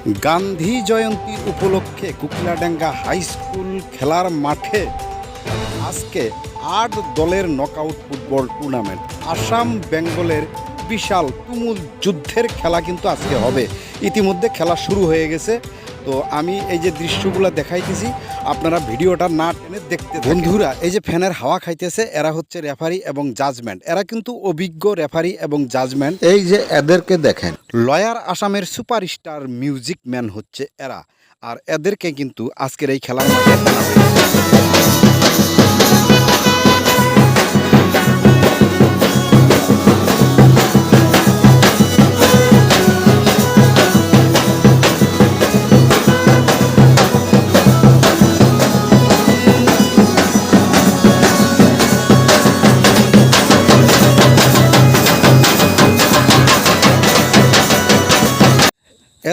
গান্ধী জয়ন্তী উপলক্ষে কুকিলাডাঙ্গা high school খেলার মাঠে আজকে ৮ দলের নকআউট ফুটবল টুর্নামেন্ট। আসাম বেঙ্গলের বিশাল তুমুল যুদ্ধের খেলা কিন্তু আজকে হবে। ইতিমধ্যে খেলা শুরু হয়ে গেছে। তো আমি এই যে দৃশ্যগুলো দেখাইতেছি, আপনারা ভিডিওটা না টেনে দেখতে। বন্ধুরা, এই যে ফ্যানের হাওয়া খাইতেছে, এরা হচ্ছে রেফারি এবং জাজমেন্ট। এরা কিন্তু অভিজ্ঞ রেফারি এবং জাজমেন্ট। এই যে এদেরকে দেখেন, লয়ার আসামের সুপারস্টার মিউজিক ম্যান হচ্ছে এরা। আর এদেরকে কিন্তু আজকের এই খেলার মাঠে আনা হয়েছে।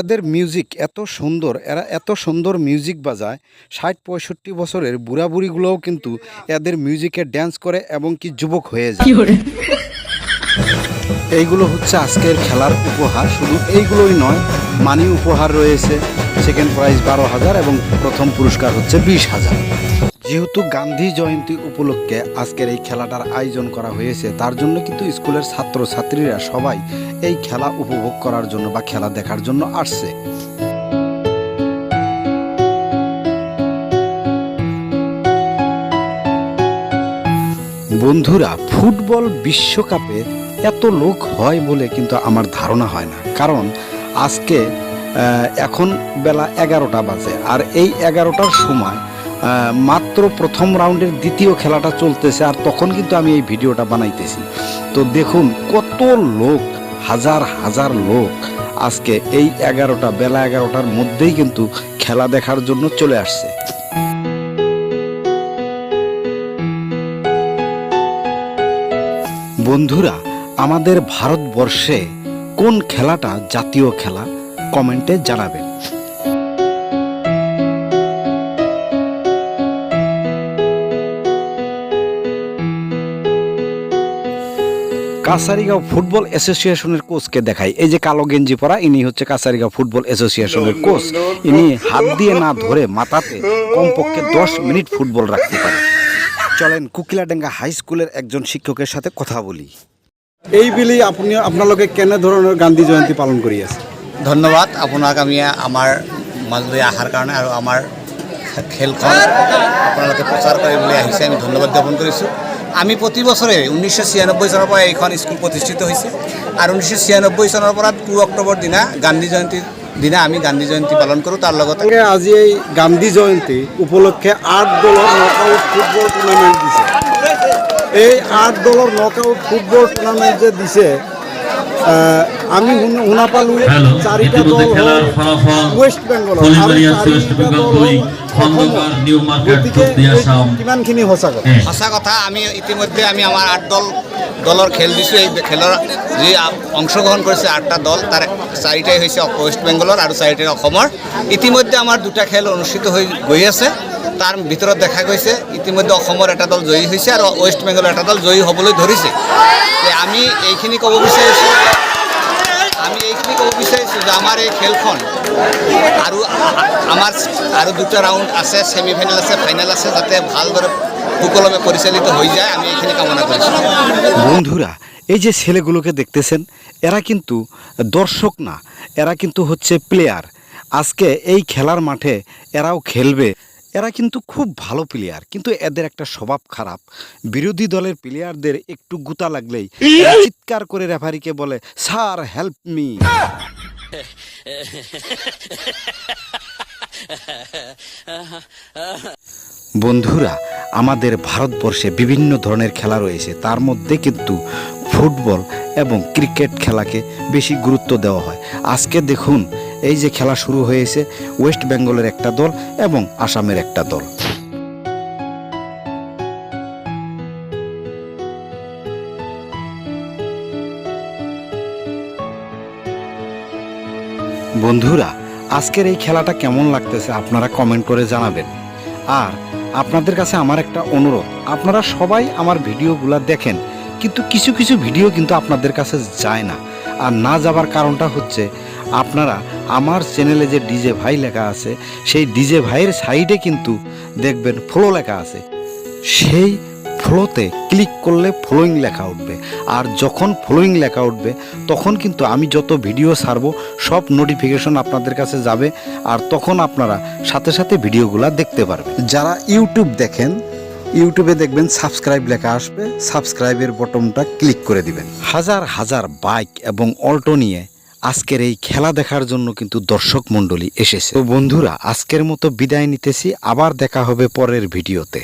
এদের মিউজিক এত সুন্দর, এরা এত সুন্দর মিউজিক বাজায়। ৬০-৬৫ বছরের বুড়া বুড়িগুলোও কিন্তু এদের মিউজিকে ড্যান্স করে এবং কি যুবক হয়ে যায়। এইগুলো হচ্ছে আজকের খেলার উপহার। শুধু এইগুলোই নয়, মানি উপহার রয়েছে। সেকেন্ড প্রাইজ ১২,০০০ এবং প্রথম পুরস্কার হচ্ছে ২০,০০০। যেহেতু গান্ধী জয়ন্তী উপলক্ষে আজকের এই খেলাটার আয়োজন করা হয়েছে, তার জন্য কিন্তু স্কুলের ছাত্রছাত্রীরা সবাই এই খেলা উপভোগ করার জন্য বা খেলা দেখার জন্য আসছে। বন্ধুরা, ফুটবল বিশ্বকাপে এত লোক হয় বলে কিন্তু আমার ধারণা হয় না। কারণ আজকে এখন বেলা ১১টা বাজে, আর এই ১১টার সময় মাত্র প্রথম রাউন্ডের দ্বিতীয় খেলাটা চলতেছে। আর তখন কিন্তু আমি এই ভিডিওটা বানাইতেছি। তো দেখুন কত লোক, হাজার হাজার লোক আজকে এই বেলা ১১টার মধ্যেই কিন্তু খেলা দেখার জন্য চলে আসছে। বন্ধুরা, আমাদের ভারতবর্ষে কোন খেলাটা জাতীয় খেলা কমেন্টে জানাবেন। কাছারিগাঁও ফুটবল অ্যাসোসিয়েশনের কোচকে দেখাই। এই যে কালো গেঞ্জি পরা, ইনি হচ্ছে কাছারিগাঁও ফুটবল অ্যাসোসিয়েশনের কোচ। ইনি হাত দিয়ে না ধরে মাথাতে কমপক্ষে ১০ মিনিট ফুটবল রাখতে পারে। চলেন কুকিলাডাঙ্গা হাই স্কুলের একজন শিক্ষকের সাথে কথা বলি। এই বিলি আপনি আপনালোকে কেনে ধরনের গান্ধী জয়ন্তী পালন কৰি আছে? ধন্যবাদ আপোনাক আমি আমাৰ মাজলৈ অহাৰ কাৰণে আৰু আমাৰ খেলখন আপোনালোকে প্ৰচাৰ কৰিবলৈ আহিছে, আমি ধন্যবাদ জ্ঞাপন কৰিছোঁ। আমি প্ৰতি বছৰে ১৯৯৬ চনৰ পৰা এইখন স্কুল প্ৰতিষ্ঠিত হৈছে আৰু ১৯৯৬ চনৰ পৰা ২ অক্টোবৰ দিনা গান্ধী জয়ন্তীৰ দিনা আমি গান্ধী জয়ন্তী পালন কৰোঁ। তাৰ লগতে আজি এই গান্ধী জয়ন্তী উপলক্ষে ৮ দলৰ নকআউট ফুটবল টুৰ্ণামেণ্ট দিছে। এই ৮ দলৰ নকআউট ফুটবল টুৰ্ণামেণ্ট যে দিছে, আমি শুনা পালোঁ ৪টা দল ৱেষ্ট বেংগলৰ আৰু ৪টা দল কিমানখিনি সঁচা কথা? সঁচা কথা। আমি ইতিমধ্যে আমাৰ ৮ দলৰ খেল দিছোঁ। এই খেলৰ যি অংশগ্ৰহণ কৰিছে ৮টা দল, তাৰ ৪টাই হৈছে ৱেষ্ট বেংগলৰ আৰু ৪টাই অসমৰ। ইতিমধ্যে আমাৰ 2টা খেল অনুষ্ঠিত হৈ গৈ আছে। তাৰ ভিতৰত দেখা গৈছে ইতিমধ্যে অসমৰ এটা দল জয়ী হৈছে আৰু ৱেষ্ট বেংগলৰ এটা দল জয়ী হ'বলৈ ধৰিছে। আমি এইখিনি ক'ব বিচাৰিছোঁ যে আমাৰ এই খেলখন আৰু 2টা রাউন্ড আছে, সেমিফাইনাল আছে, ফাইনাল আছে, যাতে ভালদৰে সুকলমে পরিচালিত হয়ে যায়, আমি এইখিনি কামনা করছি। বন্ধুরা, এই যে ছেলেগুলোকে দেখতেছেন, এরা কিন্তু দর্শক না, এরা কিন্তু হচ্ছে প্লেয়ার। আজকে এই খেলার মাঠে এরাও খেলবে। এরা কিন্তু খুব ভালো প্লেয়ার, কিন্তু এদের একটা স্বভাব খারাপ। বিরোধী দলের প্লেয়ারদের একটু গুতা লাগলেই চিৎকার করে রেফারিকে বলে, স্যার হেল্প মি। বন্ধুরা, আমাদের ভারতবর্ষে বিভিন্ন ধরনের খেলা রয়েছে, তার মধ্যে কিন্তু ফুটবল এবং ক্রিকেট খেলাকে বেশি গুরুত্ব দেওয়া হয়। আজকে দেখুন, এই যে খেলা শুরু হয়েছে, ওয়েস্ট বেঙ্গলের একটা দল এবং আসামের একটা দল। বন্ধুরা, আজকের এই খেলাটা কেমন লাগতেছে আপনারা কমেন্ট করে জানাবেন। আর আপনাদের কাছে আমার একটা অনুরোধ, আপনারা সবাই আমার ভিডিওগুলো দেখেন, কিন্তু কিছু কিছু ভিডিও কিন্তু আপনাদের কাছে যায় না। আর না যাবার কারণটা হচ্ছে আপনারা আমার চ্যানেলে যে ডিজে ভাই লেখা আছে সেই ডিজে ভাইয়ের সাইডে কিন্তু দেখবেন ফলো লেখা আছে, সেই ফলোতে ক্লিক করলে ফলোয়িং লেখা উঠবে। আর যখন ফলোয়িং লেখা উঠবে তখন কিন্তু আমি যত ভিডিও ছাড়বো সব নোটিফিকেশন আপনাদের কাছে যাবে, আর তখন আপনারা সাথে সাথে ভিডিওগুলো দেখতে পারবেন। যারা ইউটিউব দেখেন, ইউটিউবে দেখবেন সাবস্ক্রাইব লেখা আসবে, সাবস্ক্রাইবের বটনটা ক্লিক করে দিবেন। হাজার হাজার বাইক এবং অল্টো নিয়ে আজকের এই খেলা দেখার জন্য কিন্তু দর্শক মণ্ডলী এসেছে। তো বন্ধুরা, আজকের মতো বিদায় নিতেছি, আবার দেখা হবে পরের ভিডিওতে।